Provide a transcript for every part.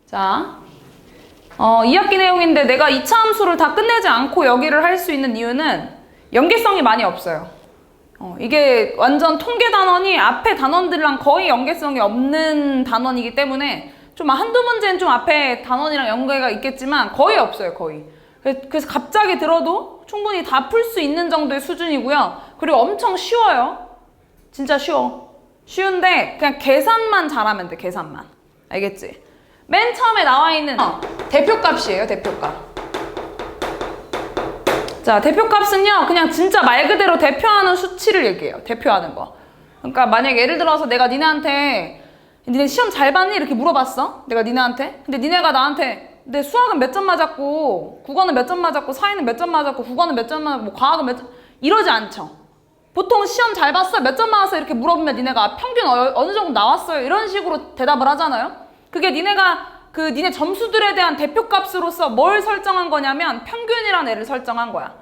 자, 2학기 내용인데 내가 2차 함수를 다 끝내지 않고 여기를 할 수 있는 이유는 연계성이 많이 없어요. 이게 완전 통계 단원이 앞에 단원들이랑 거의 연계성이 없는 단원이기 때문에 좀 한두 문제는 좀 앞에 단원이랑 연계가 있겠지만 거의 없어요, 거의. 그래서 갑자기 들어도 충분히 다 풀 수 있는 정도의 수준이고요. 그리고 엄청 쉬워요. 진짜 쉬워. 쉬운데 그냥 계산만 잘하면 돼, 계산만. 알겠지? 맨 처음에 나와 있는 대표값이에요, 대표값. 자, 대표값은요, 그냥 진짜 말 그대로 대표하는 수치를 얘기해요. 대표하는 거. 그러니까 만약에 예를 들어서 내가 니네한테 니네 시험 잘 봤니? 이렇게 물어봤어. 내가 니네한테. 근데 니네가 나한테 내 수학은 몇 점 맞았고, 국어는 몇 점 맞았고, 사회는 몇 점 맞았고, 국어는 몇 점 맞았고, 과학은 몇 점, 이러지 않죠. 보통 시험 잘 봤어? 몇 점 맞았어? 이렇게 물어보면 니네가 평균 어느 정도 나왔어요? 이런 식으로 대답을 하잖아요. 그게 니네가 니네 점수들에 대한 대표값으로서 뭘 설정한 거냐면 평균이라는 애를 설정한 거야.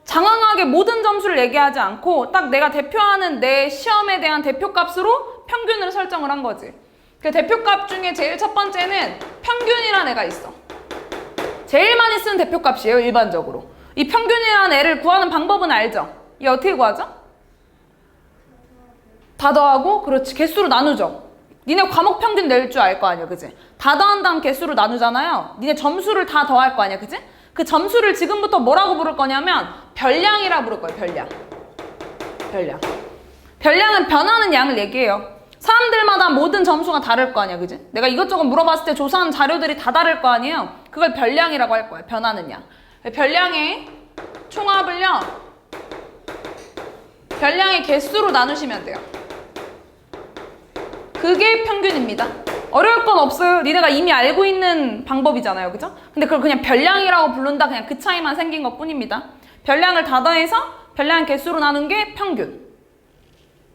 장황하게 모든 점수를 얘기하지 않고 딱 내가 대표하는 내 시험에 대한 대표값으로 평균을 설정을 한 거지. 그 대표값 중에 제일 첫 번째는 평균이라는 애가 있어. 제일 많이 쓰는 대표값이에요, 일반적으로. 이 평균이라는 애를 구하는 방법은 알죠? 이 어떻게 구하죠? 다 더하고, 그렇지, 개수로 나누죠. 니네 과목 평균 낼 줄 알 거 아니야, 그지? 다 더한 다음 개수로 나누잖아요. 니네 점수를 다 더할 거 아니야, 그지? 그 점수를 지금부터 뭐라고 부를 거냐면 별량이라 부를 거예요, 별량. 별량. 별량은 변하는 양을 얘기해요. 사람들마다 모든 점수가 다를 거 아니야, 그지? 내가 이것저것 물어봤을 때 조사한 자료들이 다 다를 거 아니에요? 그걸 별량이라고 할 거예요, 변하는 양. 별량의 총합을요, 별량의 개수로 나누시면 돼요. 그게 평균입니다. 어려울 건 없어요. 니네가 이미 알고 있는 방법이잖아요, 그죠? 근데 그걸 그냥 별량이라고 부른다, 그냥 그 차이만 생긴 것 뿐입니다. 별량을 다 더해서 별량 개수로 나눈 게 평균.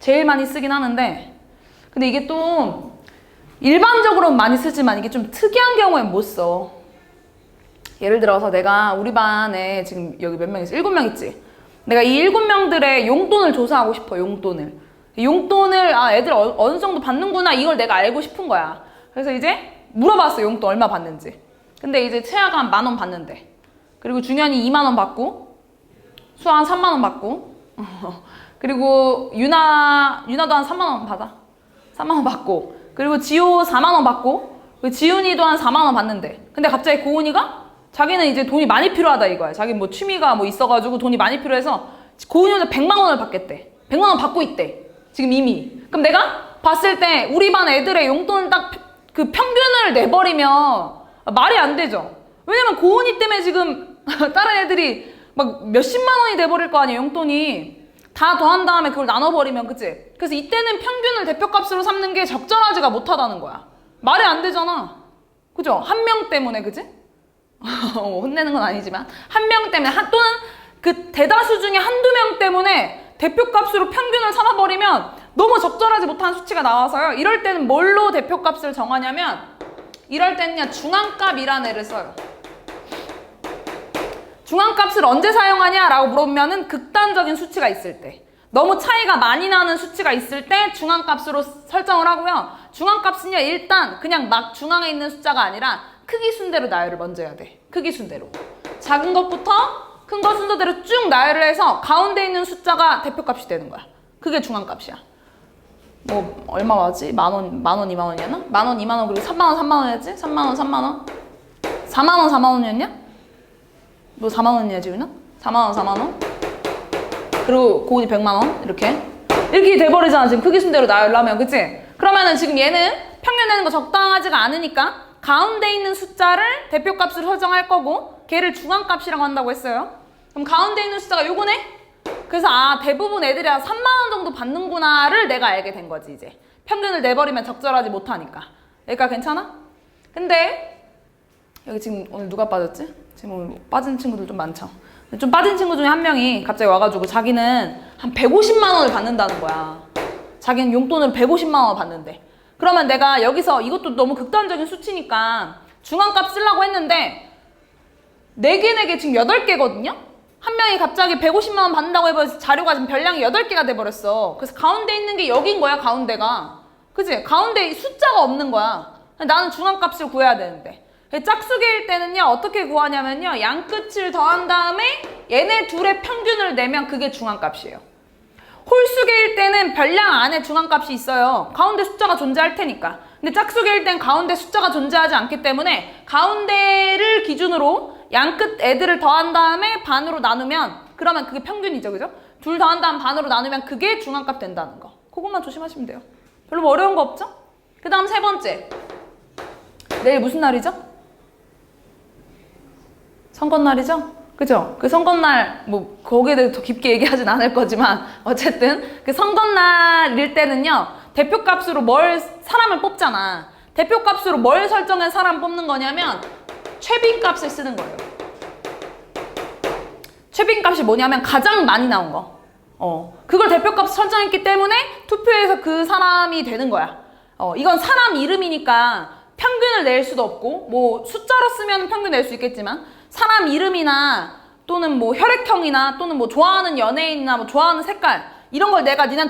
제일 많이 쓰긴 하는데, 근데 이게 또 일반적으로는 많이 쓰지만 이게 좀 특이한 경우엔 못 써. 예를 들어서 내가 우리 반에 지금 여기 몇 명 있어? 7명 있지? 내가 이 7명들의 용돈을 조사하고 싶어, 용돈을. 용돈을 애들 어느 정도 받는구나, 이걸 내가 알고 싶은 거야. 그래서 이제 물어봤어, 용돈 얼마 받는지. 근데 이제 채아가 한 10,000원 받는데, 그리고 준현이 20,000원 받고, 수아 한 30,000원 받고, 그리고 유나도 한 30,000원 받아. 30,000원 받고, 그리고 지호 40,000원 받고, 지훈이도 한 40,000원 받는데, 근데 갑자기 고은이가 자기는 이제 돈이 많이 필요하다 이거야. 자기 뭐 취미가 뭐 있어가지고 돈이 많이 필요해서 고은이 혼자 100만 원을 받겠대. 100만 원 받고 있대, 지금 이미. 그럼 내가 봤을 때 우리 반 애들의 용돈을 딱 그 평균을 내버리면 말이 안 되죠. 왜냐면 고은이 때문에 지금 다른 애들이 막 몇십만 원이 돼버릴 거 아니에요, 용돈이. 다 더한 다음에 그걸 나눠버리면, 그치? 그래서 이때는 평균을 대표값으로 삼는 게 적절하지가 못하다는 거야. 말이 안 되잖아. 그죠? 한 명 때문에, 그치? 혼내는 건 아니지만 한 명 때문에, 또는 그 대다수 중에 한두 명 때문에 대표값으로 평균을 삼아버리면 너무 적절하지 못한 수치가 나와서요. 이럴 때는 뭘로 대표값을 정하냐면, 이럴 때는요, 중앙값이라는 애를 써요. 중앙값을 언제 사용하냐라고 물어보면은 극단적인 수치가 있을 때, 너무 차이가 많이 나는 수치가 있을 때 중앙값으로 설정을 하고요. 중앙값은요, 일단 그냥 막 중앙에 있는 숫자가 아니라 크기 순대로 나열을 먼저 해야 돼. 크기 순대로. 작은 것부터 큰 거 순서대로 쭉 나열을 해서 가운데 있는 숫자가 대표값이 되는 거야. 그게 중앙값이야. 뭐 얼마 맞지? 10,000원, 20,000원이었나? 10,000원, 20,000원, 그리고 30,000원, 30,000원이었지? 30,000원, 30,000원? 40,000원, 40,000원이었냐? 뭐 40,000원이야 지금은? 40,000원, 40,000원? 그리고 고은이 100,000원? 이렇게 돼버리잖아, 지금 크기 순대로 나열을 하면, 그치? 그러면은 지금 얘는 평균 내는 거 적당하지가 않으니까 가운데 있는 숫자를 대표값으로 설정할 거고, 걔를 중앙값이라고 한다고 했어요. 그럼 가운데 있는 숫자가 요거네? 그래서 대부분 애들이 한 30,000원 정도 받는구나를 내가 알게 된 거지, 이제. 평균을 내버리면 적절하지 못하니까. 여기까지 괜찮아? 근데 여기 지금 오늘 누가 빠졌지? 지금 오늘 빠진 친구들 좀 많죠? 좀 빠진 친구 중에 한 명이 갑자기 와가지고 자기는 한 150만 원을 받는다는 거야. 자기는 용돈을 150만 원 받는데. 그러면 내가 여기서, 이것도 너무 극단적인 수치니까 중앙값 쓰려고 했는데 4개 지금 8개거든요? 한 명이 갑자기 150만 원 받는다고 해버려서 자료가 지금 별량이 8개가 돼버렸어. 그래서 가운데 있는 게 여긴 거야, 가운데가. 그치? 가운데 숫자가 없는 거야. 나는 중앙값을 구해야 되는데. 짝수계일 때는요, 어떻게 구하냐면요, 양끝을 더한 다음에 얘네 둘의 평균을 내면 그게 중앙값이에요. 홀수계일 때는 별량 안에 중앙값이 있어요. 가운데 숫자가 존재할 테니까. 근데 짝수계일 땐 가운데 숫자가 존재하지 않기 때문에 가운데를 기준으로 양끝 애들을 더한 다음에 반으로 나누면, 그러면 그게 평균이죠, 그죠? 둘 더한 다음 반으로 나누면 그게 중앙값 된다는 거. 그것만 조심하시면 돼요. 별로 뭐 어려운 거 없죠? 그 다음 세 번째. 내일 무슨 날이죠? 선거날이죠? 그죠? 그 선거날, 뭐, 거기에 대해서 더 깊게 얘기하진 않을 거지만, 어쨌든, 그 선거날일 때는요, 대표값으로 사람을 뽑잖아. 대표값으로 뭘 설정해 사람 뽑는 거냐면, 최빈값을 쓰는 거예요. 최빈값이 뭐냐면, 가장 많이 나온 거. 그걸 대표값 설정했기 때문에, 투표에서 그 사람이 되는 거야. 이건 사람 이름이니까, 평균을 낼 수도 없고, 뭐, 숫자로 쓰면 평균 낼 수 있겠지만, 사람 이름이나 또는 뭐 혈액형이나 또는 뭐 좋아하는 연예인이나 뭐 좋아하는 색깔 이런 걸 내가 니네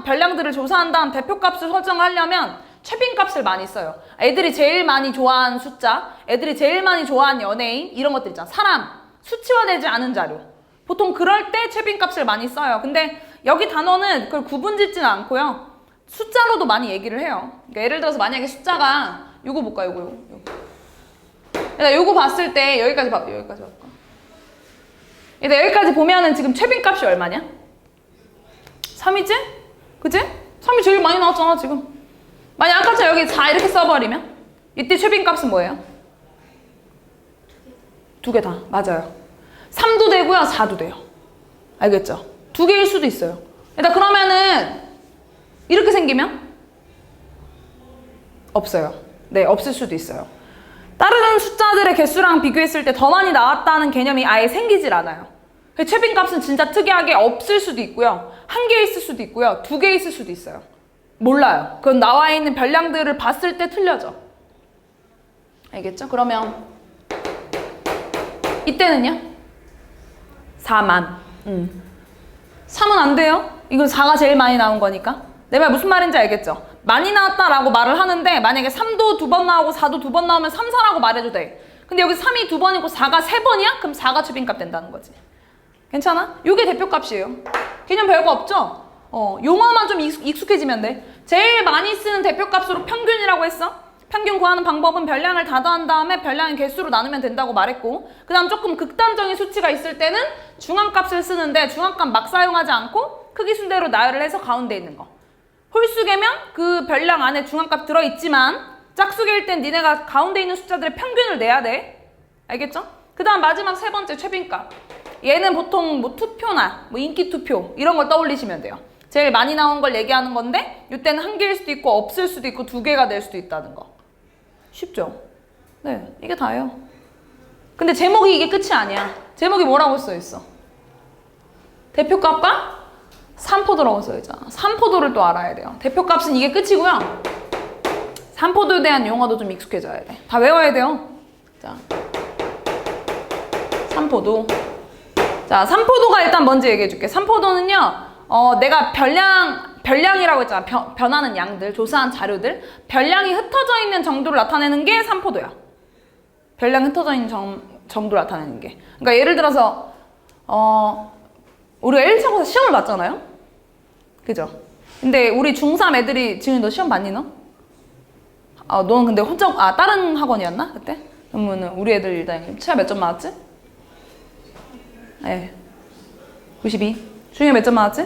별량들을 조사한 다음 대표값을 설정하려면 최빈값을 많이 써요. 애들이 제일 많이 좋아하는 숫자, 애들이 제일 많이 좋아하는 연예인 이런 것들 있잖아. 사람, 수치화되지 않은 자료. 보통 그럴 때 최빈값을 많이 써요. 근데 여기 단어는 그걸 구분짓지는 않고요. 숫자로도 많이 얘기를 해요. 그러니까 예를 들어서 만약에 숫자가 요거 볼까요? 요거. 일단 요거 봤을 때 여기까지 봐봐. 여기까지 볼까? 일단 여기까지 보면은 지금 최빈값이 얼마냐? 3이지? 그치? 3이 제일 많이 나왔잖아 지금. 만약 아까처럼 여기 4 이렇게 써버리면 이때 최빈값은 뭐예요? 두 개 다. 맞아요. 3도 되고요 4도 돼요. 알겠죠? 두 개일 수도 있어요. 일단 그러면은 이렇게 생기면? 없어요. 네, 없을 수도 있어요. 다른 숫자들의 개수랑 비교했을 때 더 많이 나왔다는 개념이 아예 생기질 않아요. 최빈값은 진짜 특이하게 없을 수도 있고요. 한 개 있을 수도 있고요. 두 개 있을 수도 있어요. 몰라요. 그건 나와 있는 별량들을 봤을 때 틀려져. 알겠죠? 그러면 이때는요? 4만. 3은 안 돼요. 이건 4가 제일 많이 나온 거니까. 내 말 무슨 말인지 알겠죠? 많이 나왔다라고 말을 하는데 만약에 3도 2번 나오고 4도 2번 나오면 3, 4라고 말해도 돼. 근데 여기 3이 2번이고 4가 3번이야? 그럼 4가 최빈값 된다는 거지. 괜찮아? 요게 대표값이에요. 개념 별거 없죠? 용어만 좀 익숙해지면 돼. 제일 많이 쓰는 대표값으로 평균이라고 했어. 평균 구하는 방법은 별량을 다 더한 다음에 별량의 개수로 나누면 된다고 말했고, 그 다음 조금 극단적인 수치가 있을 때는 중앙값을 쓰는데 중앙값 막 사용하지 않고 크기 순대로 나열을 해서 가운데 있는 거. 홀수계면 그 별량 안에 중앙값 들어있지만 짝수계일 땐 니네가 가운데 있는 숫자들의 평균을 내야 돼. 알겠죠? 그 다음 마지막 세 번째 최빈값. 얘는 보통 뭐 투표나 뭐 인기 투표 이런 걸 떠올리시면 돼요. 제일 많이 나온 걸 얘기하는 건데 이때는 한 개일 수도 있고 없을 수도 있고 두 개가 될 수도 있다는 거. 쉽죠? 네, 이게 다예요. 근데 제목이 이게 끝이 아니야. 제목이 뭐라고 써있어? 대표값과 산포도라고 써있잖아. 산포도를 또 알아야 돼요. 대표값은 이게 끝이고요. 산포도에 대한 용어도 좀 익숙해져야 돼. 다 외워야 돼요. 자, 산포도. 자, 산포도가 일단 먼저 얘기해줄게. 산포도는요, 내가 별량이라고 했잖아. 변하는 양들, 조사한 자료들. 별량이 흩어져 있는 정도를 나타내는 게 산포도야. 별량이 흩어져 있는 정도를 나타내는 게. 그러니까 예를 들어서, 우리가 1차고사 시험을 봤잖아요? 그죠? 근데 우리 중3 애들이, 지금 너 시험 봤니, 너? 너는 근데 혼자, 다른 학원이었나? 그때? 그러면은 우리 애들 일단 치아 몇 점 맞았지? 네. 92. 중에 몇 점 맞았지?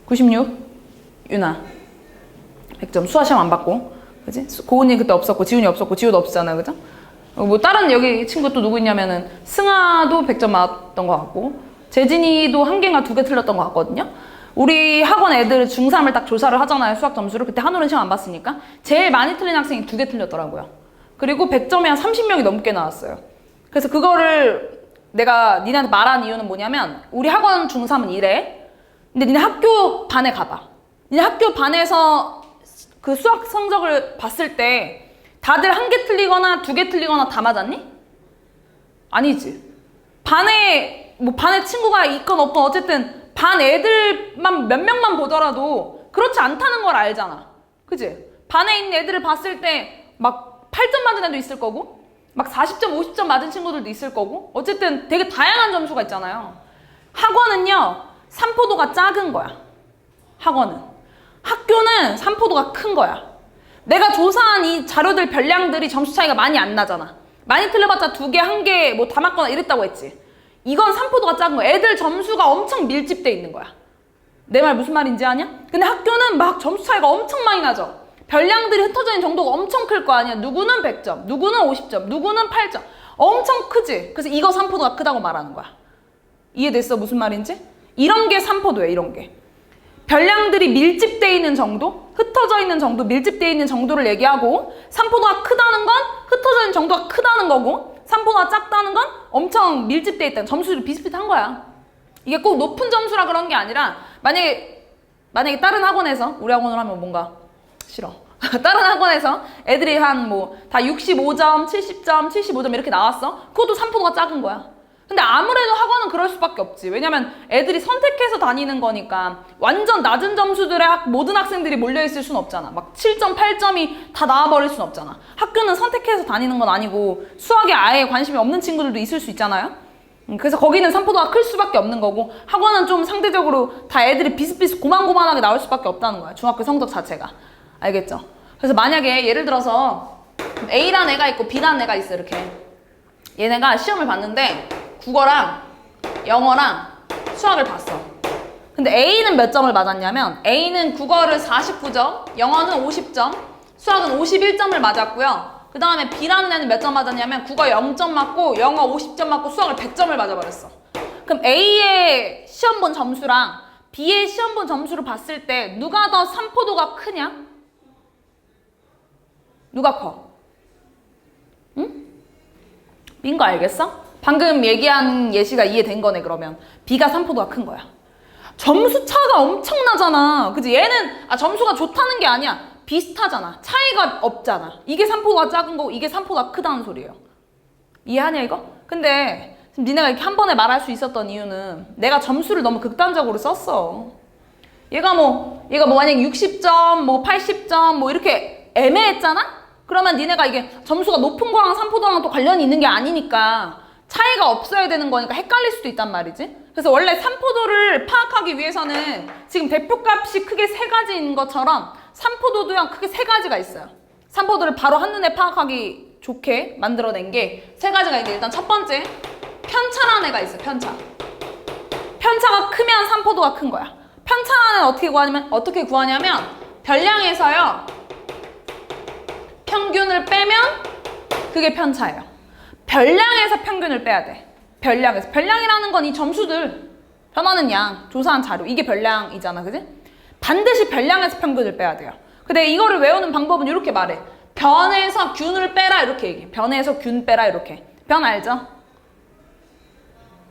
96. 유나. 100점. 수학 시험 안 받고. 그지? 고은이 그때 없었고, 지훈이 없었고, 지호도 없었잖아요. 그죠? 뭐 다른 여기 친구 또 누구 있냐면은 승아도 100점 맞았던 것 같고 재진이도 한 개인가 두 개 틀렸던 것 같거든요. 우리 학원 애들 중3을 딱 조사를 하잖아요. 수학 점수를. 그때 한올은 시험 안 봤으니까 제일 많이 틀린 학생이 2개 틀렸더라고요. 그리고 100점에 한 30명이 넘게 나왔어요. 그래서 그거를 내가 니네한테 말한 이유는 뭐냐면 우리 학원 중3은 이래. 근데 니네 학교 반에 가봐. 니네 학교 반에서 그 수학 성적을 봤을 때 다들 한 개 틀리거나 두 개 틀리거나 다 맞았니? 아니지. 반에 친구가 있건 없건 어쨌든 반 애들만 몇 명만 보더라도 그렇지 않다는 걸 알잖아. 그치? 반에 있는 애들을 봤을 때 막 8점 맞은 애도 있을 거고 막 40점, 50점 맞은 친구들도 있을 거고 어쨌든 되게 다양한 점수가 있잖아요. 학원은요, 산포도가 작은 거야. 학원은. 학교는 산포도가 큰 거야. 내가 조사한 이 자료들 별량들이 점수 차이가 많이 안 나잖아. 많이 틀려봤자 2개, 1개 뭐 다 맞거나 이랬다고 했지. 이건 산포도가 작은 거야. 애들 점수가 엄청 밀집돼 있는 거야. 내 말 무슨 말인지 아냐? 근데 학교는 막 점수 차이가 엄청 많이 나죠. 별량들이 흩어져 있는 정도가 엄청 클 거 아니야. 누구는 100점, 누구는 50점, 누구는 8점. 엄청 크지? 그래서 이거 산포도가 크다고 말하는 거야. 이해됐어? 무슨 말인지? 이런 게 산포도예요. 이런 게. 별량들이 밀집돼 있는 정도, 흩어져 있는 정도, 밀집돼 있는 정도를 얘기하고 산포도가 크다는 건 흩어져 있는 정도가 크다는 거고 산포도가 작다는 건 엄청 밀집돼 있다는 점수들이 비슷비슷한 거야. 이게 꼭 높은 점수라 그런 게 아니라 만약에 다른 학원에서 우리 학원을 하면 뭔가 싫어. 다른 학원에서 애들이 한 뭐 다 65점, 70점, 75점 이렇게 나왔어? 그것도 산포도가 작은 거야. 근데 아무래도 학원은 그럴 수밖에 없지. 왜냐면 애들이 선택해서 다니는 거니까 완전 낮은 점수들의 모든 학생들이 몰려있을 순 없잖아. 막 7점, 8점이 다 나와버릴 순 없잖아. 학교는 선택해서 다니는 건 아니고 수학에 아예 관심이 없는 친구들도 있을 수 있잖아요. 그래서 거기는 산포도가 클 수밖에 없는 거고 학원은 좀 상대적으로 다 애들이 비슷비슷 고만고만하게 나올 수밖에 없다는 거야. 중학교 성적 자체가. 알겠죠? 그래서 만약에 예를 들어서 A라는 애가 있고 B라는 애가 있어. 이렇게 얘네가 시험을 봤는데 국어랑 영어랑 수학을 봤어. 근데 A는 몇 점을 맞았냐면 A는 국어를 49점, 영어는 50점, 수학은 51점을 맞았고요. 그 다음에 B라는 애는 몇 점 맞았냐면 국어 0점 맞고 영어 50점 맞고 수학을 100점을 맞아버렸어. 그럼 A의 시험 본 점수랑 B의 시험 본 점수를 봤을 때 누가 더 산포도가 크냐? 누가 커? 응? B인 거 알겠어? 방금 얘기한 예시가 이해된 거네. 그러면 B가 산포도가 큰 거야. 점수 차가 엄청나잖아. 그치? 얘는 점수가 좋다는 게 아니야. 비슷하잖아. 차이가 없잖아. 이게 산포도가 작은 거고 이게 산포도가 크다는 소리예요. 이해하냐 이거? 근데 지금 니네가 이렇게 한 번에 말할 수 있었던 이유는 내가 점수를 너무 극단적으로 썼어. 얘가 만약에 60점, 뭐 80점 뭐 이렇게 애매했잖아? 그러면 니네가 이게 점수가 높은 거랑 산포도랑 또 관련이 있는 게 아니니까 차이가 없어야 되는 거니까 헷갈릴 수도 있단 말이지. 그래서 원래 산포도를 파악하기 위해서는 지금 대표값이 크게 3가지인 것처럼 산포도도요 크게 3가지가 있어요. 산포도를 바로 한눈에 파악하기 좋게 만들어낸 게 3가지가 있는데 일단 첫 번째 편차라는 애가 있어요. 편차가 크면 산포도가 큰 거야. 편차는 어떻게 구하냐면 별량에서요 평균을 빼면 그게 편차예요. 별량에서 평균을 빼야 돼. 별량이라는 건 이 점수들 변하는 양, 조사한 자료 이게 별량이잖아. 그지? 반드시 별량에서 평균을 빼야 돼요. 근데 이거를 외우는 방법은 이렇게 말해. 변에서 균을 빼라 이렇게 얘기해. 변에서 균 빼라 이렇게. 변 알죠?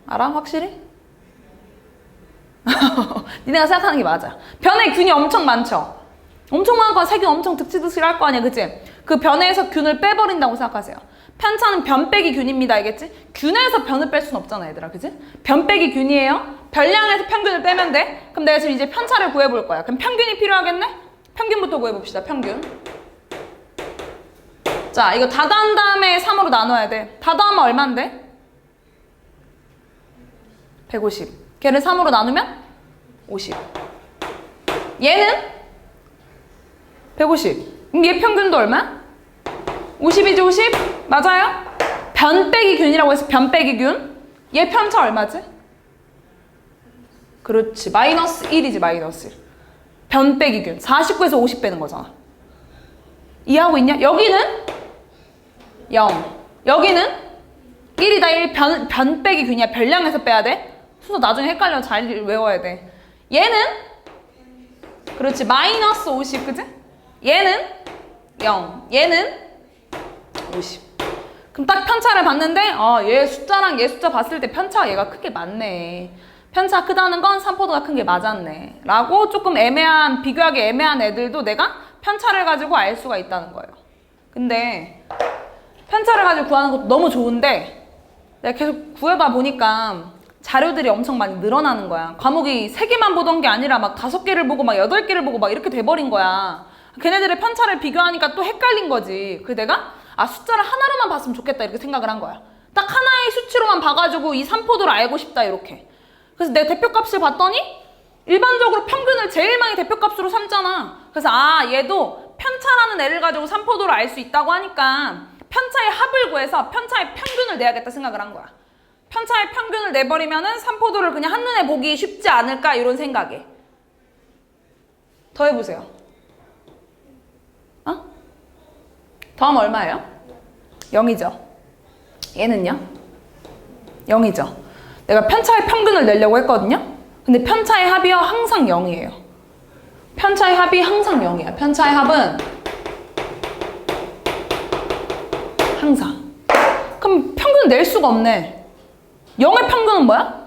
알아? 확실히? 니네가 생각하는 게 맞아. 변에 균이 엄청 많죠? 엄청 많고 세균 엄청 득실득실할 거 아니야. 그치? 그 변에서 균을 빼버린다고 생각하세요. 편차는 변 빼기 균입니다. 알겠지? 균에서 변을 뺄 순 없잖아 얘들아. 그치? 변 빼기 균이에요. 별량에서 평균을 빼면 돼. 그럼 내가 지금 이제 편차를 구해볼 거야. 그럼 평균이 필요하겠네? 평균부터 구해봅시다. 평균. 자, 이거 다 더한 다음에 3으로 나눠야 돼. 다 더하면 얼만데? 150. 걔를 3으로 나누면 50. 얘는 150. 그럼 얘 평균도 얼마? 50이지 50? 맞아요? 변 빼기 균이라고 해서 변 빼기 균. 얘 편차 얼마지? 그렇지. 마이너스 1이지 마이너스 1. 변 빼기 균. 49에서 50 빼는 거잖아. 이해하고 있냐? 여기는 0. 여기는 1이다 1. 변 빼기 균이야. 별량에서 빼야 돼. 순서 나중에 헷갈려. 잘 외워야 돼. 얘는 그렇지. 마이너스 50. 그치? 얘는 0. 얘는 50. 그럼 딱 편차를 봤는데 얘 숫자랑 얘 숫자 봤을 때 편차가 얘가 크게 맞네. 편차 크다는 건 산포도가 큰 게 맞았네 라고 조금 비교하기 애매한 애들도 내가 편차를 가지고 알 수가 있다는 거예요. 근데 편차를 가지고 구하는 것도 너무 좋은데 내가 계속 구해봐 보니까 자료들이 엄청 많이 늘어나는 거야. 과목이 3개만 보던 게 아니라 막 5개를 보고 막 8개를 보고 막 이렇게 돼버린 거야. 걔네들의 편차를 비교하니까 또 헷갈린 거지. 그래서 내가 숫자를 하나로만 봤으면 좋겠다 이렇게 생각을 한 거야. 딱 하나의 수치로만 봐가지고 이 삼포도를 알고 싶다 이렇게. 그래서 내가 대표값을 봤더니 일반적으로 평균을 제일 많이 대표값으로 삼잖아. 그래서 얘도 편차라는 애를 가지고 삼포도를 알 수 있다고 하니까 편차의 합을 구해서 편차의 평균을 내야겠다 생각을 한 거야. 편차의 평균을 내버리면은 삼포도를 그냥 한눈에 보기 쉽지 않을까 이런 생각에. 더 해보세요. 더하면 얼마예요? 0이죠. 얘는요? 0이죠. 내가 편차의 평균을 내려고 했거든요. 근데 편차의 합이요 항상 0이에요. 편차의 합이 항상 0이야. 편차의 합은 항상. 그럼 평균 낼 수가 없네. 0의 평균은 뭐야?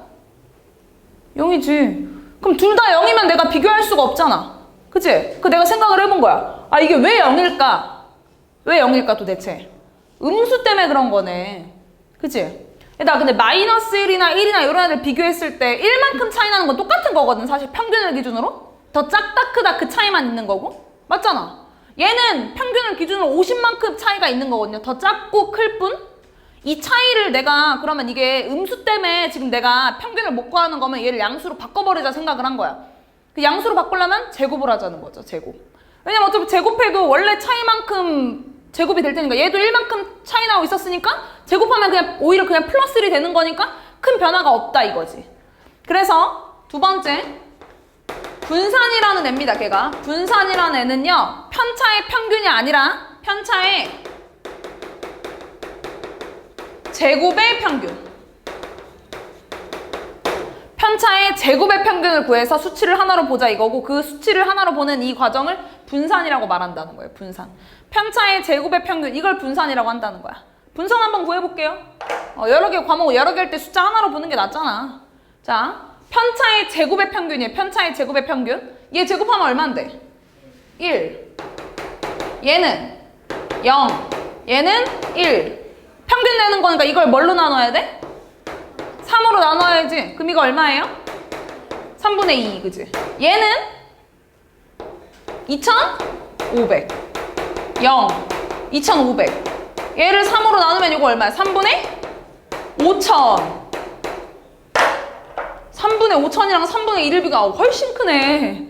0이지. 그럼 둘 다 0이면 내가 비교할 수가 없잖아. 그치? 그 내가 생각을 해본 거야. 이게 왜 0일까? 왜 0일까 도대체? 음수 때문에 그런 거네. 그치? 나 근데 마이너스 1이나 1이나 이런 애들 비교했을 때 1만큼 차이 나는 건 똑같은 거거든. 사실 평균을 기준으로. 더 작다 크다 그 차이만 있는 거고. 맞잖아. 얘는 평균을 기준으로 50만큼 차이가 있는 거거든요. 더 작고 클 뿐. 이 차이를 내가 그러면 이게 음수 때문에 지금 내가 평균을 못 구하는 거면 얘를 양수로 바꿔버리자 생각을 한 거야. 그 양수로 바꾸려면 제곱을 하자는 거죠. 제곱. 왜냐면 어차피 제곱해도 원래 차이만큼 제곱이 될 테니까 얘도 1만큼 차이 나고 있었으니까 제곱하면 그냥 오히려 그냥 플러스 1이 되는 거니까 큰 변화가 없다 이거지. 그래서 두 번째 분산이라는 애입니다. 걔가 분산이라는 애는요 편차의 평균이 아니라 편차의 제곱의 평균. 편차의 제곱의 평균을 구해서 수치를 하나로 보자 이거고 그 수치를 하나로 보는 이 과정을 분산이라고 말한다는 거예요. 분산. 편차의 제곱의 평균 이걸 분산이라고 한다는 거야. 분산 한번 구해볼게요. 여러 개 과목 여러 개일 때 숫자 하나로 보는 게 낫잖아. 자, 편차의 제곱의 평균이에요. 편차의 제곱의 평균. 얘 제곱하면 얼마인데? 1. 얘는 0. 얘는 1. 평균 내는 거니까 이걸 뭘로 나눠야 돼? 3으로 나눠야지. 그럼 이거 얼마예요? 3분의 2, 그지? 얘는 2,500. 0. 2,500. 얘를 3으로 나누면 이거 얼마야? 3분의 5,000. 3분의 5,000이랑 3분의 1을 비가 훨씬 크네.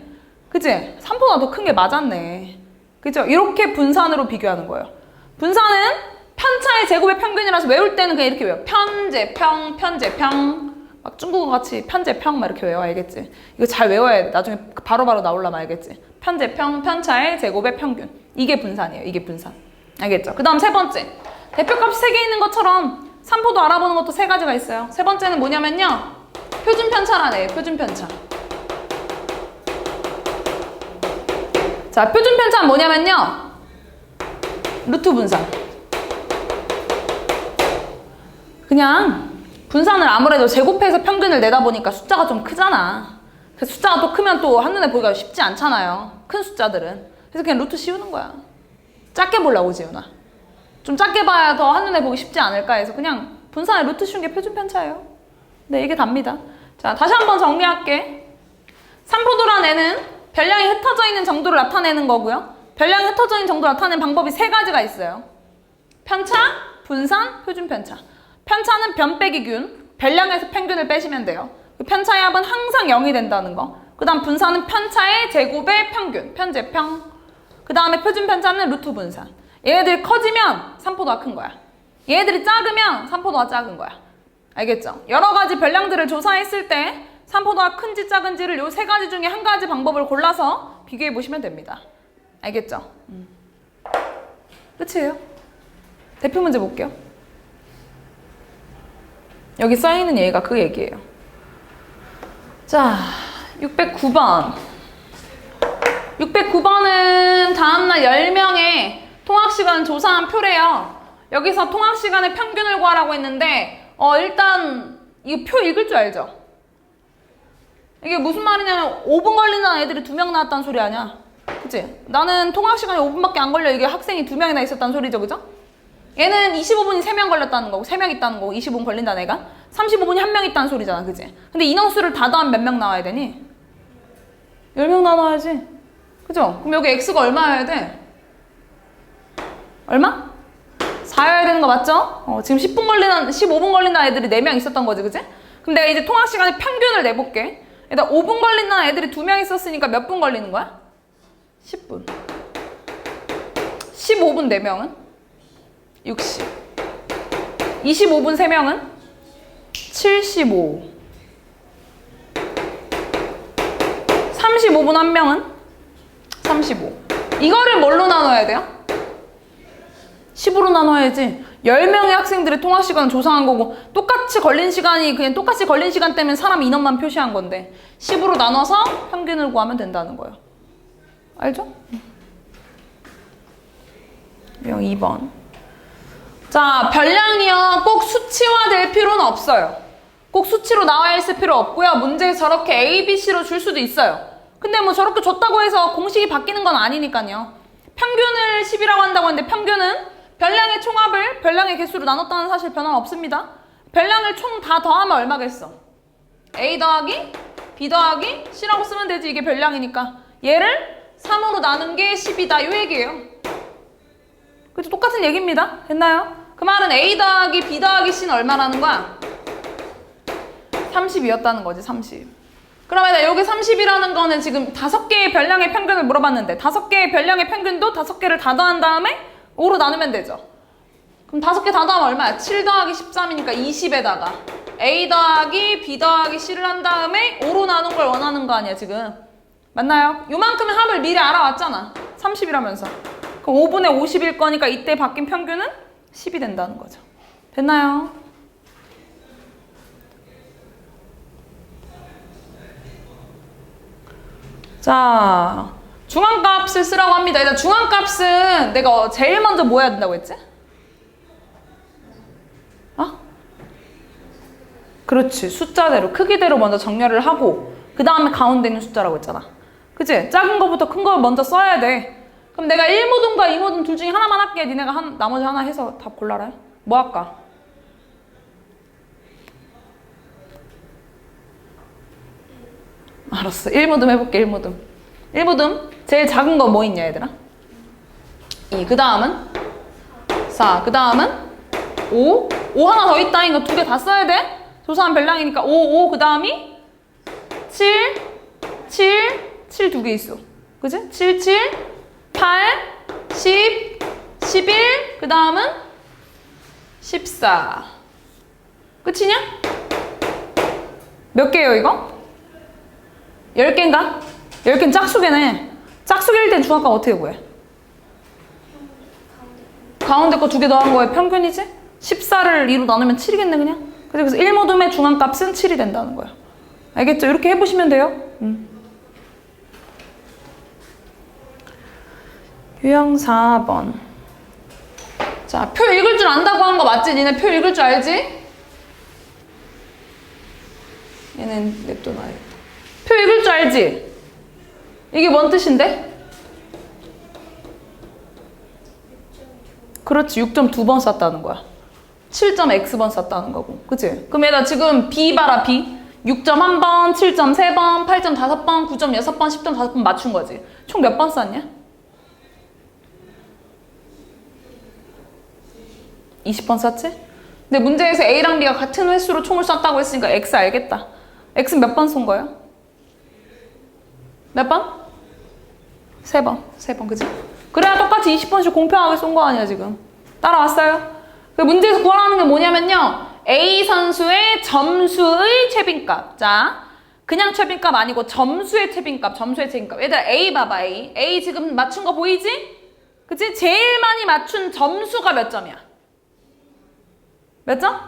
그치? 3보다 더 큰 게 맞았네. 그죠? 이렇게 분산으로 비교하는 거예요. 분산은 편차의 제곱의 평균이라서 외울 때는 그냥 이렇게 외워. 편제평, 편제평. 막 중국어 같이 편제평 막 이렇게 외워. 알겠지? 이거 잘 외워야 돼. 나중에 바로바로 나오려면 알겠지? 편제평, 편차의 제곱의 평균. 이게 분산이에요. 이게 분산. 알겠죠? 그 다음 세 번째. 대표값이 3개 있는 것처럼 삼포도 알아보는 것도 3가지가 있어요. 세 번째는 뭐냐면요. 표준편차라는 애예요. 표준편차. 자, 표준편차는 뭐냐면요. 루트 분산. 그냥 분산을 아무래도 제곱해서 평균을 내다 보니까 숫자가 좀 크잖아. 그래서 숫자가 또 크면 또 한눈에 보기가 쉽지 않잖아요. 큰 숫자들은. 그래서 그냥 루트 씌우는 거야. 작게 보려고 지훈아. 좀 작게 봐야 더 한눈에 보기 쉽지 않을까 해서 그냥 분산에 루트 씌운 게 표준편차예요. 네, 이게 답니다. 자, 다시 한번 정리할게. 삼포도란 애는 별량이 흩어져 있는 정도를 나타내는 거고요. 별량이 흩어져 있는 정도를 나타내는 방법이 3가지가 있어요. 편차, 분산, 표준편차. 편차는 변 빼기 균, 별량에서 평균을 빼시면 돼요. 편차의 합은 항상 0이 된다는 거. 그 다음 분산은 편차의 제곱의 평균, 편제평. 그 다음에 표준편차는 루트 분산. 얘네들이 커지면 삼포도가 큰 거야. 얘네들이 작으면 삼포도가 작은 거야. 알겠죠? 여러 가지 별량들을 조사했을 때 삼포도가 큰지 작은지를 요 3가지 중에 한 가지 방법을 골라서 비교해 보시면 됩니다. 알겠죠? 끝이에요. 대표 문제 볼게요. 여기 써있는 얘기가 그 얘기예요. 자, 609번. 609번은 다음날 10명의 통학시간 조사한 표래요. 여기서 통학시간의 평균을 구하라고 했는데 일단 이 표 읽을 줄 알죠? 이게 무슨 말이냐면 5분 걸린다는 애들이 2명 나왔다는 소리 아니야? 그치? 나는 통학시간이 5분밖에 안 걸려. 이게 학생이 2명이나 있었다는 소리죠. 그죠? 얘는 25분이 3명 걸렸다는 거고 3명 있다는 거고 25분 걸린다는 애가 35분이 1명 있다는 소리잖아. 그치? 근데 인원수를 다 더하면 몇 명 나와야 되니? 10명 나와야지. 그죠? 그럼 여기 x가 얼마여야 돼? 얼마? 4여야 되는 거 맞죠? 지금 15분 걸린다는 애들이 4명 있었던 거지, 그지? 그럼 내가 이제 통학 시간에 평균을 내볼게. 일단 5분 걸린다는 애들이 2명 있었으니까 몇 분 걸리는 거야? 10분. 15분 4명은? 60. 25분 3명은? 75. 35분 1명은? 35. 이거를 뭘로 나눠야 돼요? 10으로 나눠야지. 10명의 학생들의 통학 시간을 조사한 거고 똑같이 걸린 시간이 그냥 똑같이 걸린 시간 때문에 사람 인원만 표시한 건데 10으로 나눠서 평균을 구하면 된다는 거예요. 알죠? 유형 2번. 자, 별량이요. 꼭 수치화될 필요는 없어요. 꼭 수치로 나와 있을 필요 없고요. 문제에 저렇게 A, B, C로 줄 수도 있어요. 근데 뭐 저렇게 줬다고 해서 공식이 바뀌는 건 아니니까요. 평균을 10이라고 한다고 했는데 평균은 별량의 총합을 별량의 개수로 나눴다는 사실 변함없습니다. 별량을 총 다 더하면 얼마겠어? A 더하기 B 더하기 C라고 쓰면 되지. 이게 별량이니까. 얘를 3으로 나눈 게 10이다. 이 얘기예요. 그렇죠? 똑같은 얘기입니다. 됐나요? 그 말은 A 더하기 B 더하기 C는 얼마라는 거야? 30이었다는 거지. 30. 그러면 여기 30이라는 거는 지금 5개의 별량의 평균을 물어봤는데 5개의 별량의 평균도 5개를 다 더한 다음에 5로 나누면 되죠. 그럼 5개 다 더하면 얼마야? 7 더하기 13이니까 20에다가 A 더하기 B 더하기 C를 한 다음에 5로 나눈 걸 원하는 거 아니야 지금. 맞나요? 요만큼의 합을 미리 알아왔잖아. 30이라면서. 그럼 5분의 50일 거니까 이때 바뀐 평균은 10이 된다는 거죠. 됐나요? 자, 중앙값을 쓰라고 합니다. 일단 중앙값은 내가 제일 먼저 뭐 해야 된다고 했지? 그렇지. 숫자대로, 크기대로 먼저 정렬을 하고 그 다음에 가운데 있는 숫자라고 했잖아. 그치? 작은 거부터 큰 거 먼저 써야 돼. 그럼 내가 1모둠과 2모둠 둘 중에 하나만 할게. 니네가 나머지 하나 해서 답 골라라. 뭐 할까? 알았어. 1모둠 해볼게. 1모둠. 1모둠 제일 작은 거 뭐 있냐 얘들아? 2. 그 다음은 4. 그 다음은 5. 5 하나 더 있다. 이거 2개 다 써야 돼. 조사한 별량이니까 5. 그 다음이 7. 7 2개 있어. 그치? 7 8 10 11. 그 다음은 14. 끝이냐? 몇 개예요 이거? 10개인가? 10개는 짝수개네. 짝수개일 땐 중앙값 어떻게 구해? 가운데 거 2개 더한 거에 평균이지? 14를 2로 나누면 7이겠네 그냥? 그래서 1모둠의 중앙값은 7이 된다는 거야. 알겠죠? 이렇게 해보시면 돼요. 유형 4번. 자, 표 읽을 줄 안다고 한 거 맞지? 니네 표 읽을 줄 알지? 얘는 냅둬놔야겠다. 표 읽을 줄 알지? 이게 뭔 뜻인데? 그렇지. 6.2번 썼다는 거야. 7.x번 썼다는 거고. 그치? 그럼 얘가 지금 B 봐라, B. 6.1번, 7.3번, 8.5번, 9.6번, 10.5번 맞춘 거지. 총 몇 번 썼냐? 20번 썼지? 근데 문제에서 A랑 B가 같은 횟수로 총을 쐈다고 했으니까 X 알겠다. X는 몇 번 쏜 거예요? 몇 번? 3번. 3번, 그치? 그래야 똑같이 20번씩 공평하게 쏜 거 아니야, 지금. 따라왔어요? 그 문제에서 구하라는 게 뭐냐면요. A 선수의 점수의 최빈값. 자, 그냥 최빈값 아니고 점수의 최빈값, 점수의 최빈값. 얘들아, A 봐봐, A. A 지금 맞춘 거 보이지? 그치? 제일 많이 맞춘 점수가 몇 점이야? 몇 점?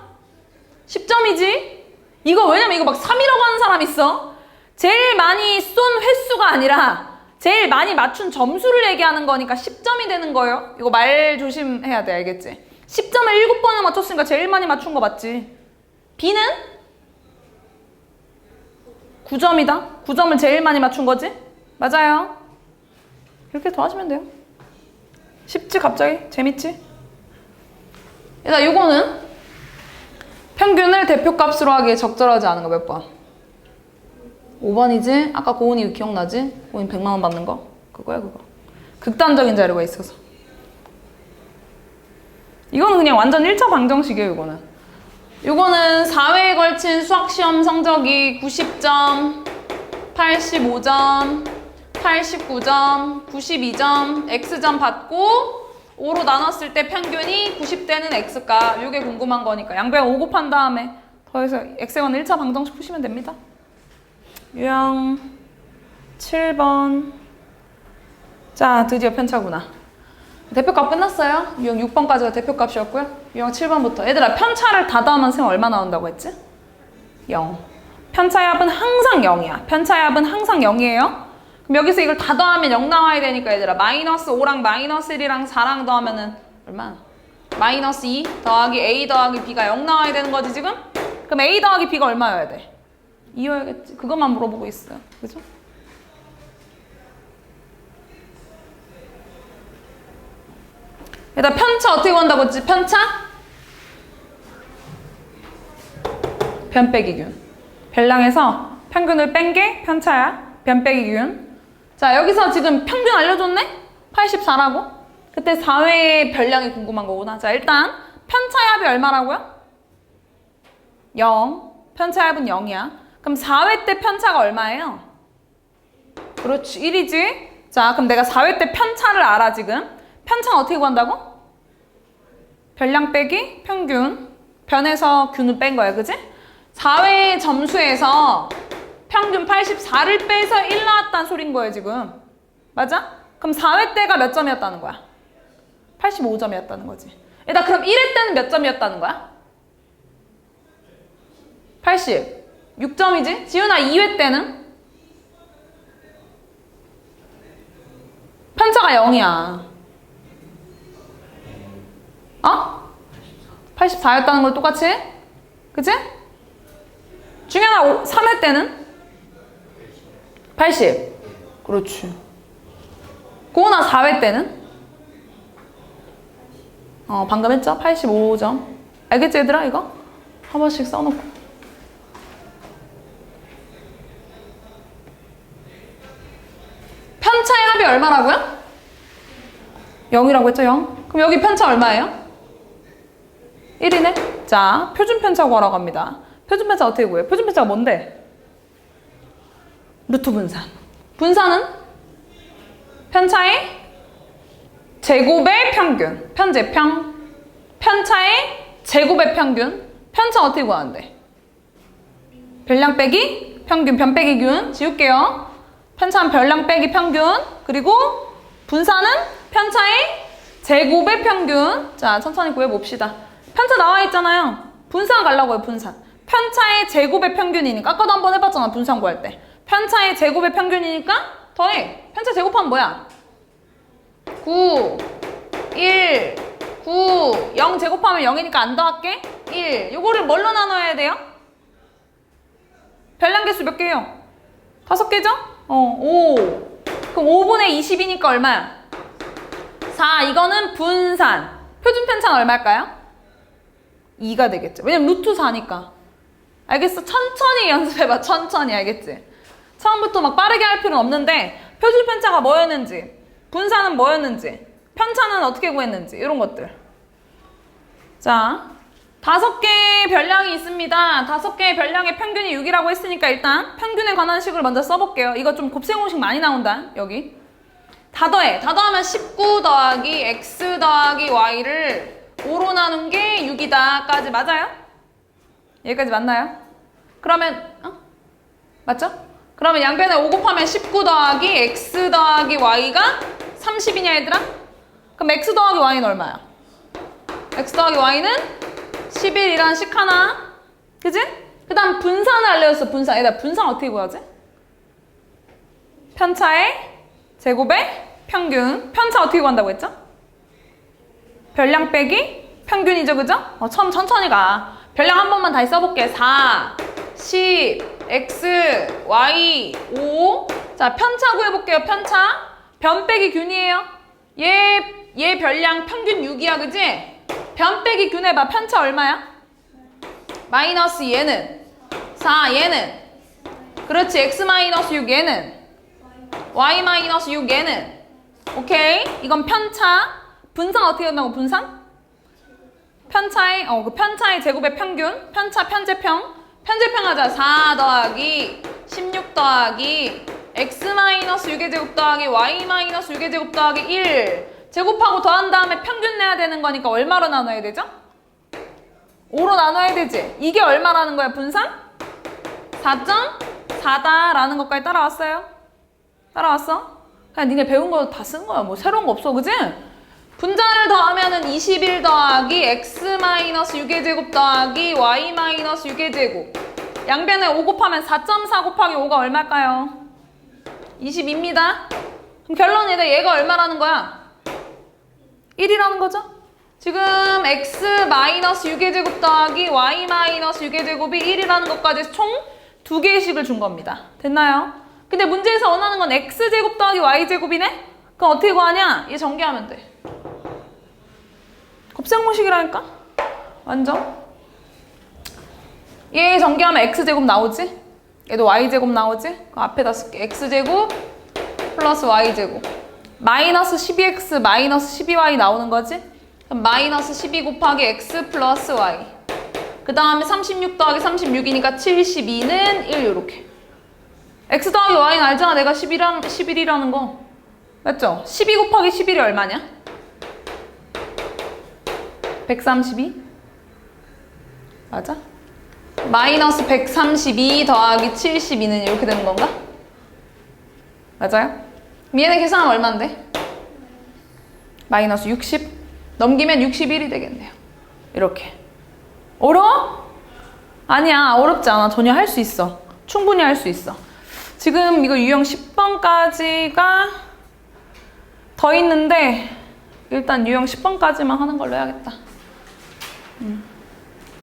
10점이지? 이거 왜냐면 이거 막 3이라고 하는 사람 있어. 제일 많이 쏜 횟수가 아니라 제일 많이 맞춘 점수를 얘기하는 거니까 10점이 되는 거예요. 이거 말 조심해야 돼. 알겠지? 10점을 7번을 맞췄으니까 제일 많이 맞춘 거 맞지? B는? 9점이다. 9점을 제일 많이 맞춘 거지? 맞아요. 이렇게 더 하시면 돼요. 쉽지 갑자기? 재밌지? 일단 요거는 평균을 대표값으로 하기에 적절하지 않은 거 몇 번? 5번이지? 아까 고은이 기억나지? 고은이 100만 원 받는 거? 그거야 그거. 극단적인 자료가 있어서. 이거는 그냥 완전 1차 방정식이에요. 이거는 4회에 걸친 수학시험 성적이 90점, 85점, 89점, 92점, X점 받고 5로 나눴을 때 평균이 90대는 X값. 이게 궁금한 거니까 양배가 5 곱한 다음에 더해서 X에 관한 1차 방정식 푸시면 됩니다. 유형 7번. 자, 드디어 편차구나. 대표값 끝났어요. 유형 6번까지가 대표값이었고요. 유형 7번부터. 얘들아, 편차를 다 더하면 생 얼마 나온다고 했지? 0. 편차의 합은 항상 0이야. 편차의 합은 항상 0이에요. 그럼 여기서 이걸 다 더하면 0 나와야 되니까 얘들아, 마이너스 5랑 마이너스 1이랑 4랑 더하면은 얼마? 마이너스 2 더하기 A 더하기 B가 0 나와야 되는 거지 지금? 그럼 A 더하기 B가 얼마여야 돼? 2여야겠지. 그것만 물어보고 있어요. 그죠? 얘들아, 편차 어떻게 구한다고 했지? 편차? 변 빼기 균. 별량에서 평균을 뺀 게 편차야. 변 빼기 균. 자, 여기서 지금 평균 알려줬네? 84라고? 그때 4회의 별량이 궁금한 거구나. 자, 일단 편차의 합이 얼마라고요? 0. 편차의 합은 0이야. 그럼 4회 때 편차가 얼마예요? 그렇지, 1이지? 자, 그럼 내가 4회 때 편차를 알아, 지금. 편차는 어떻게 구한다고? 별량 빼기 평균. 변에서 균을 뺀 거야, 그지? 4회 점수에서 평균 84를 빼서 1 나왔다는 소린 거예요, 지금. 맞아? 그럼 4회 때가 몇 점이었다는 거야? 85점이었다는 거지. 일단 그럼 1회 때는 몇 점이었다는 거야? 86점이지? 지훈아, 2회 때는? 편차가 0이야. 어? 84였다는 걸 똑같이 해? 그치? 중현아, 3회 때는? 80. 그렇지. 고은아, 4회 때는? 방금 했죠? 85점. 알겠지, 얘들아, 이거? 한 번씩 써놓고. 편차의 합이 얼마라고요? 0이라고 했죠, 0? 그럼 여기 편차 얼마예요? 1이네? 자, 표준편차 구하라고 합니다. 표준편차 어떻게 구해요? 표준편차가 뭔데? 루트 분산. 분산은? 편차의 제곱의 평균. 편제평. 편차의 제곱의 평균. 편차 어떻게 구하는데? 별량 빼기 평균. 변 빼기 균. 지울게요. 편차는 별량 빼기 평균. 그리고 분산은 편차의 제곱의 평균. 자, 천천히 구해봅시다. 편차 나와 있잖아요. 분산 가려고요, 분산. 편차의 제곱의 평균이니까. 아까도 한번 해봤잖아, 분산 구할 때. 편차의 제곱의 평균이니까 더해. 편차 제곱하면 뭐야? 9, 1, 9, 0 제곱하면 0이니까 안 더할게. 1. 요거를 뭘로 나눠야 돼요? 별량 개수 몇 개예요? 5개죠? 5. 그럼 5분의 20이니까 얼마야? 4. 이거는 분산. 표준 편차는 얼마일까요? 2가 되겠죠. 왜냐면 루트 4니까. 알겠어? 천천히 연습해봐. 천천히. 알겠지? 처음부터 막 빠르게 할 필요는 없는데 표준 편차가 뭐였는지, 분산은 뭐였는지, 편차는 어떻게 구했는지 이런 것들. 자, 5개의 별량이 있습니다. 5개의 별량의 평균이 6이라고 했으니까 일단 평균에 관한 식을 먼저 써볼게요. 이거 좀 곱셈공식 많이 나온다. 여기. 다 더해. 다 더하면 19 더하기 x 더하기 y를 5로 나눈 게 6이다 까지 맞아요? 여기까지 맞나요? 그러면 맞죠? 그러면 양변에 5 곱하면 19 더하기 x 더하기 y가 30이냐 얘들아? 그럼 x 더하기 y는 얼마야? x 더하기 y는 11이란 식 하나. 그지? 그 다음 분산을 알려줬어. 분산. 얘들아, 분산 어떻게 구하지? 편차의 제곱의 평균. 편차 어떻게 구한다고 했죠? 별량 빼기 평균이죠, 그죠? 처음 천천히 가. 별량 한 번만 다시 써볼게. 4, 10, x, y, 5. 자, 편차 구해볼게요. 편차. 변 빼기 균이에요. 얘 별량 평균 6이야, 그지? 변 빼기 균 해봐. 편차 얼마야? 마이너스 얘는 4, 얘는 그렇지. x 마이너스 6 얘는 y-6 얘는 오케이 이건 편차. 분산 어떻게 된다고 분산? 편차의 그 편차의 제곱의 평균. 편차 편제평. 편제평 하자. 4 더하기 16 더하기 x-6의 제곱 더하기 y-6의 제곱 더하기 1 제곱하고 더한 다음에 평균 내야 되는 거니까 얼마로 나눠야 되죠? 5로 나눠야 되지. 이게 얼마라는 거야 분산? 4.4다라는 것까지 따라왔어요? 따라왔어? 그냥 니네 배운 거 다 쓴 거야. 뭐 새로운 거 없어 그지? 분자를 더하면은 21 더하기 x-6의 제곱 더하기 y-6의 제곱 양변에 5 곱하면 4.4 곱하기 5가 얼마일까요? 22입니다. 그럼 결론이 얘가 얼마라는 거야? 1이라는 거죠? 지금 x-6의 제곱 더하기 y-6의 제곱이 1이라는 것까지 총 2개의 준 겁니다. 됐나요? 근데 문제에서 원하는 건 x제곱 더하기 y제곱이네? 그럼 어떻게 구하냐? 얘 전개하면 돼. 곱셈공식이라니까? 완전. 얘 전개하면 x제곱 나오지? 얘도 y제곱 나오지? 그 앞에다 쓸게. x제곱 플러스 y제곱. 마이너스 12x 마이너스 12y 나오는 거지? 그럼 마이너스 12 곱하기 x 플러스 y. 그 다음에 36 더하기 36이니까 72는 1 이렇게. x 더하기 y는 알잖아. 내가 11이라는 거. 맞죠? 12 곱하기 11이 얼마냐? 132? 맞아? 마이너스 132 더하기 72는 이렇게 되는 건가? 맞아요? 얘네 계산하면 얼만데? 마이너스 60? 넘기면 61이 되겠네요. 이렇게. 어려워? 아니야. 어렵지 않아. 전혀 할 수 있어. 충분히 할 수 있어. 지금 이거 유형 10번까지가 더 있는데 일단 유형 10번까지만 하는 걸로 해야겠다.